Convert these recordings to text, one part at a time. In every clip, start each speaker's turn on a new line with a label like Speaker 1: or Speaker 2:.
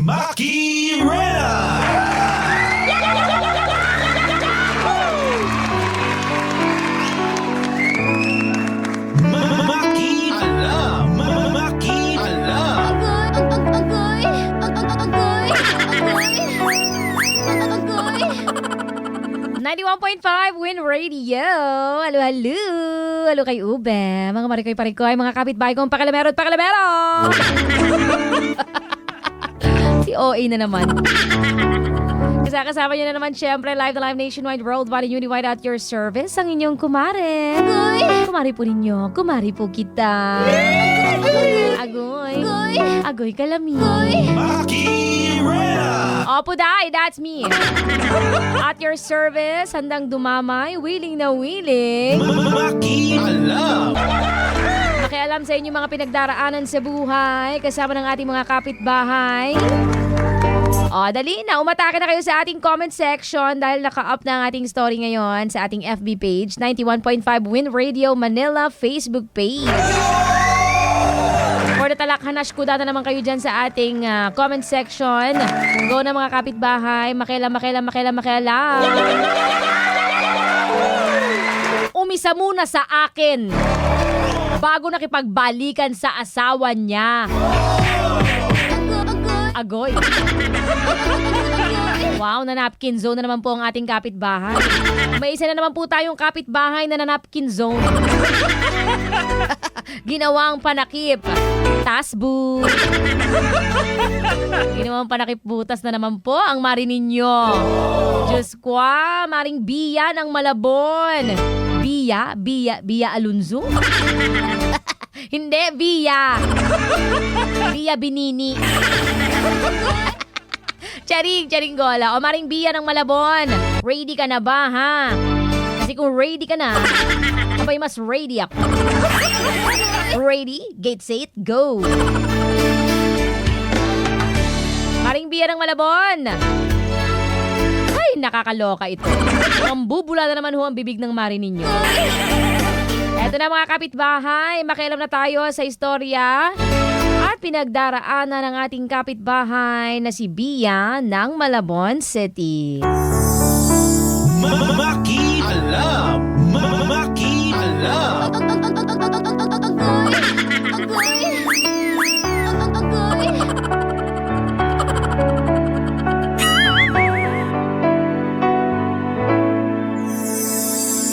Speaker 1: Maki Rena! Maki Alam! Maki Alam!
Speaker 2: Agoy! Agoy! 91.5 Win Radio. Halo, halo. Halo kay Ube. Mga marikoy-parikoy, mga kapitbahay kong pakalamero at pakalamero. Si OA na naman. Kasama niyo na naman syempre live to live nationwide, worldwide, and unified at your service. Ang inyong kumare. Agoy! Kumari po ninyo. Kumari po kita. Agoy! Agoy! Agoy kalami.
Speaker 1: Maki Rena!
Speaker 2: Opo, Day, that's me. At your service, handang dumamay, willing na willing.
Speaker 1: Maki Alam!
Speaker 2: Makialam sa inyo mga pinagdaraanan sa buhay, kasama ng ating mga kapitbahay. O, dali na. Umatake na kayo sa ating comment section dahil naka-up na ang ating story ngayon sa ating FB page, 91.5 Win Radio Manila Facebook page. For the talak, hanash kuda na naman kayo dyan sa ating comment section. Go na mga kapitbahay. Makialam. Umisa muna sa akin bago nakipagbalikan sa asawa niya. Agoy. Wow, na-napkin zone na naman po ang ating kapitbahay. May isa na naman po tayong kapitbahay na na-napkin zone. Ginawang panakip. Tasbu. Ginawang panakip butas na naman po ang mari ninyo. Diyos ko, maring Biya ng Malabon. Biya Alonzo? Hindi, Biya Binini. Charing gola. O maring Biya ng Malabon. Ready ka na ba, ha? Kasi kung ready ka na, abay mas ready ako. Ready, get set, go. Maring Biya ng Malabon. Ay, nakakaloka ito. Ang bubula na naman ho ang bibig ng mari ninyo. Eto na mga kapitbahay, makialam na tayo sa istorya at pinagdaraanan ng ating kapitbahay na si Biya ng Malabon City.
Speaker 1: Maki Alam! Maki Alam!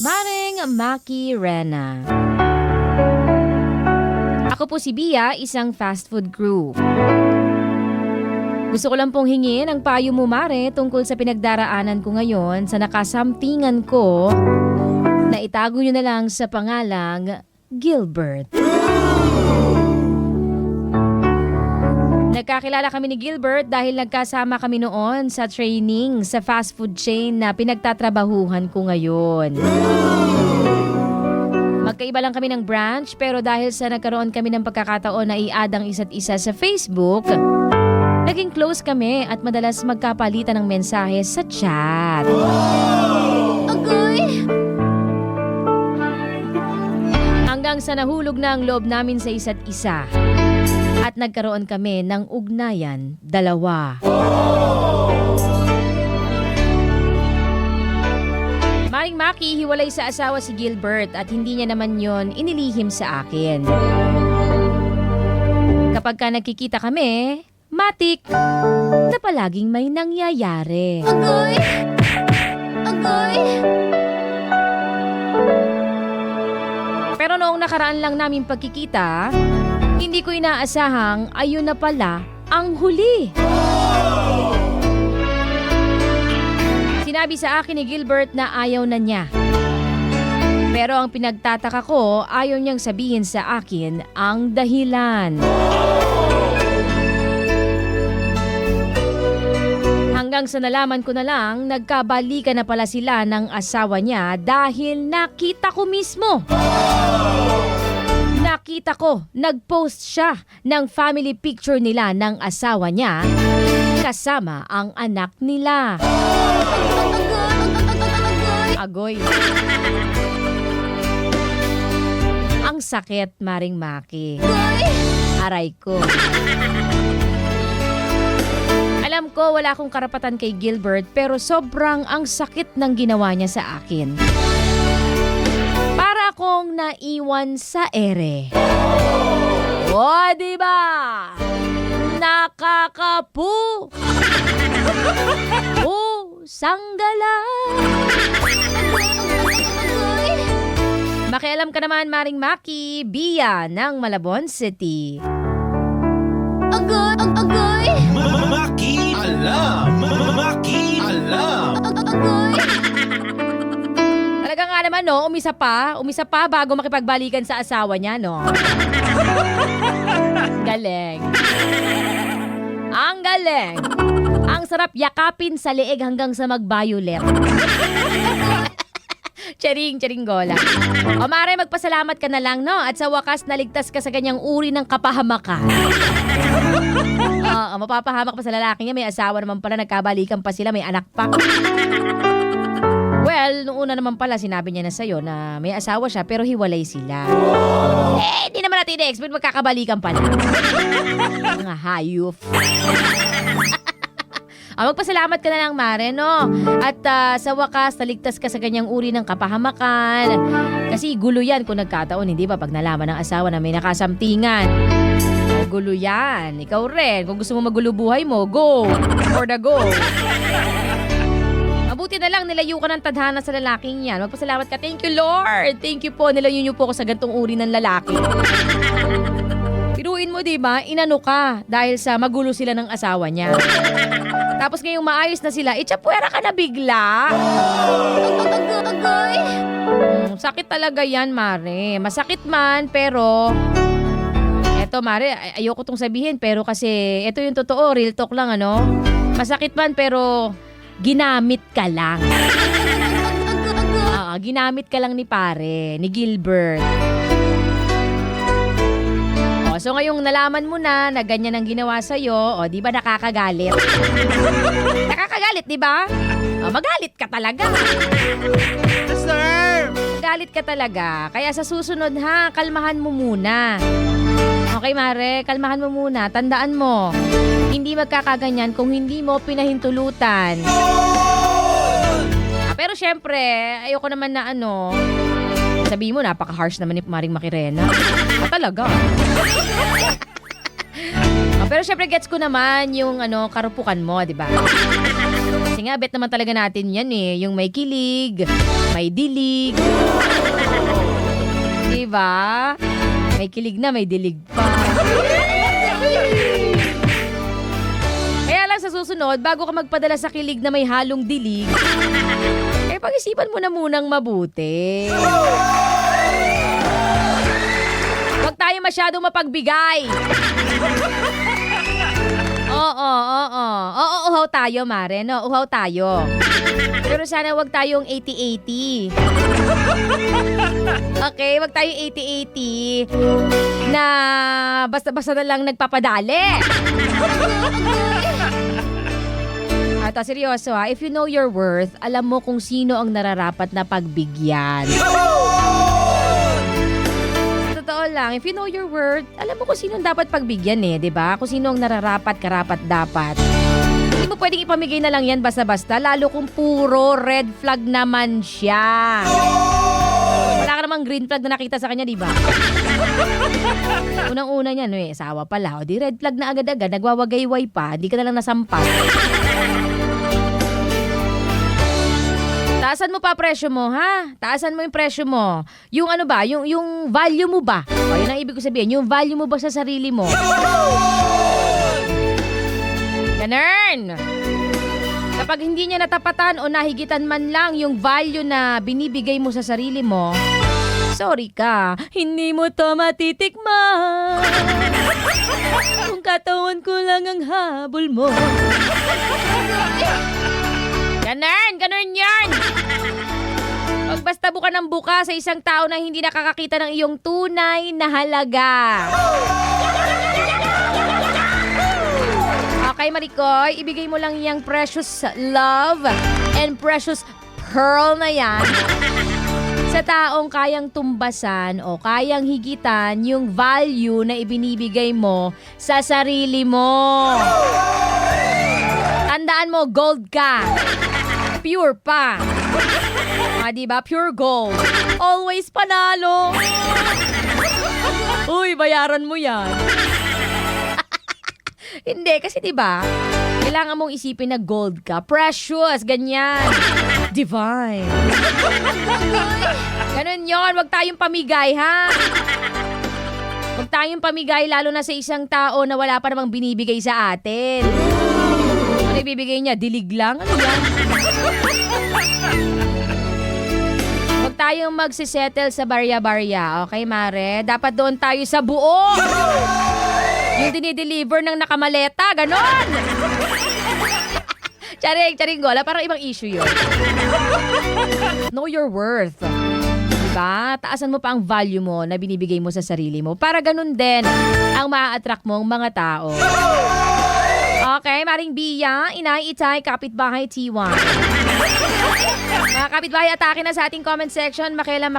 Speaker 2: Maring Maki Rena. Ako po si Biya, isang fast food crew. Gusto ko lang pong hingin ang payo mo, Mare, tungkol sa pinagdaraanan ko ngayon sa nakasampingan ko na itago nyo na lang sa pangalang Gilbert. Nagkakilala kami ni Gilbert dahil nagkasama kami noon sa training sa fast food chain na pinagtatrabahuhan ko ngayon. Magkaiba lang kami ng branch pero dahil sa nagkaroon kami ng pagkakataon na i-add ang isa't isa sa Facebook, naging close kami at madalas magkapalitan ng mensahe sa chat. Agoy! Hanggang sa nahulog na ang loob namin sa isa't isa at nagkaroon kami ng ugnayan, dalawa. Maring Maki, hiwalay sa asawa si Gilbert at hindi niya naman yon inilihim sa akin. Kapag ka nagkikita kami, matik na palaging may nangyayari. Agoy! Agoy! Pero noong nakaraan lang namin pagkikita, hindi ko inaasahang ayun na pala ang huli. Sinabi sa akin ni Gilbert na ayaw na niya. Pero ang pinagtataka ko, ayaw niyang sabihin sa akin ang dahilan. Hanggang sa nalaman ko na lang, nagkabalikan na pala sila ng asawa niya dahil nakita ko mismo. Nakita ko, nag-post siya ng family picture nila ng asawa niya kasama ang anak nila. Agoy. Ang sakit, Maring Maki. Aray ko. Alam ko wala akong karapatan kay Gilbert pero sobrang ang sakit ng ginawa niya sa akin. Para akong naiwan sa ere. O, diba? Nakakapu. Sanggala. Makialam ka naman, Maring Maki, Bia ng Malabon City.
Speaker 3: Agoy!
Speaker 1: Maki alam. Maki alam.
Speaker 3: Agoy!
Speaker 2: Talaga nga naman, no? Umisa pa bago makipagbalikan sa asawa niya, no? Galing. Ang galing. Ang sarap yakapin sa leeg hanggang sa mag-violet. Charing gola. O Mare, magpasalamat ka na lang, no? At sa wakas, naligtas ka sa ganyang uri ng kapahamakan. Oo, mapapahamak pa sa lalaki niya. May asawa naman pala, nagkabalikan pa sila, may anak pa. Well, noong una naman pala, sinabi niya na sa'yo na may asawa siya pero hiwalay sila. Hindi naman natin i-expect magkakabalikan pala. Mga hayop. Magpasalamat ka na lang, Mare, no? At sa wakas, naligtas ka sa ganyang uri ng kapahamakan. Kasi gulo yan kung nagkataon, hindi ba? Pag nalaman ng asawa na may nakasamtingan. Gulo yan. Ikaw rin. Kung gusto mo magulo buhay mo, go. For the go. Mabuti na lang, nilayo ka ng tadhana sa lalaking yan. Magpasalamat ka. Thank you, Lord. Thank you po. Nilayo niyo po ako sa gantong uri ng lalaki. Piruin mo, diba? Inano ka dahil sa magulo sila ng asawa niya. Tapos ngayong maayos na sila, itsapuera ka na bigla.
Speaker 3: Agoy!
Speaker 2: Sakit talaga yan, Mare. Masakit man, pero... Eto, Mare, ayoko tong sabihin, pero kasi ito yung totoo, real talk lang, ano? Masakit man, pero ginamit ka lang. Ginamit ka lang ni pare, ni Gilbert. So ngayong nalaman mo na ganyan ang ginawa sa'yo, di ba nakakagalit? Nakakagalit, di ba? Magalit ka talaga.
Speaker 1: Sir!
Speaker 2: Magalit ka talaga. Kaya sa susunod ha, kalmahan mo muna. Okay, Mare, kalmahan mo muna. Tandaan mo, hindi magkakaganyan kung hindi mo pinahintulutan. Pero syempre, ayoko naman na sabihin mo, napaka-harsh naman ni Maring Makirena. Talaga. Pero syempre, gets ko naman yung karupukan mo, di ba? Kasi nga, bet naman talaga natin yan eh. Yung may kilig, may dilig. Di ba? May kilig na, may dilig pa. Kaya lang sa susunod, bago ka magpadala sa kilig na may halong dilig, pag-isipan mo na munang mabuti. Huwag tayo masyadong mapagbigay. Oo, uhaw tayo, Mare, no? Uhaw tayo. Pero sana huwag tayong 80-80. Okay, huwag tayong 80-80 na basta-basta na lang nagpapadali. At seryoso ha, if you know your worth, alam mo kung sino ang nararapat na pagbigyan. Totoo lang, if you know your worth, alam mo kung sino ang dapat pagbigyan eh, di ba? Kung sino ang nararapat, karapat, dapat. Hindi mo pwedeng ipamigay na lang yan basta-basta, lalo kung puro red flag naman siya. Wala ka namang green flag na nakita sa kanya, di ba? Unang-una niyan, asawa pala. O di red flag na agad-agad, nagwawagayway pa, di ka na lang nasampat. Taasan mo pa presyo mo, ha? Taasan mo yung presyo mo. Yung yung value mo ba? O, yun ang ibig ko sabihin. Yung value mo ba sa sarili mo? Ganun! Kapag hindi niya natapatan o nahigitan man lang yung value na binibigay mo sa sarili mo, sorry ka, hindi mo to matitikman. Kung katawan ko lang ang habol mo. Ganun yan. Pag basta buka ng buka sa isang tao na hindi nakakakita ng iyong tunay na halaga. Okay, Marikoy, ibigay mo lang yung precious love and precious pearl na yan sa taong kayang tumbasan o kayang higitan yung value na ibinibigay mo sa sarili mo. Tandaan mo, gold ka. Pure pa. Diba? Pure gold. Always panalo. Uy, bayaran mo yan. Hindi, kasi diba, kailangan mong isipin na gold ka. Precious, ganyan. Divine. Ganun yon, wag tayong pamigay, ha? Wag tayong pamigay, lalo na sa isang tao na wala pa namang binibigay sa atin. Ano ibibigay niya? Dilig lang? Ano yan? Huwag tayong magsisettle sa barya-barya. Okay, Mare? Dapat doon tayo sa buo. Yung dinideliver ng nakamaleta. Ganon. Charing gola. Parang ibang issue yun. Know your worth. Diba? Taasan mo pa ang value mo na binibigay mo sa sarili mo. Para ganun din ang maa-attract mong mga tao. Okay, Maring Bia, Inay, Itay, Kapitbahay, T1. Mga kapitbahay, atake na sa ating comment section. Makialam.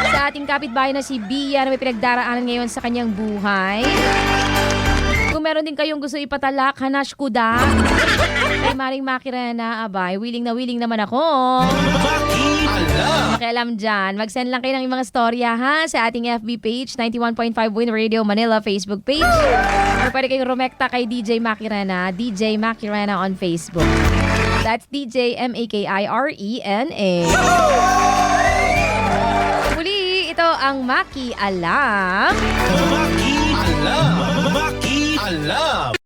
Speaker 2: Sa ating kapitbahay na si Bia na may pinagdaraanan ngayon sa kanyang buhay. Kung meron din kayong gusto ipatalak, hanash kuda. Kay Maring Makirena, abay, willing naman ako. Makialam dyan. Mag-send lang kayo ng mga storya ha sa ating FB page, 91.5 Win Radio Manila Facebook page. Or pwede kayong rumekta kay DJ Makirena, DJ Makirena on Facebook. That's DJ Makirena. Muli, ito ang Maki Alam.
Speaker 1: Maki Alam. Maki Alam.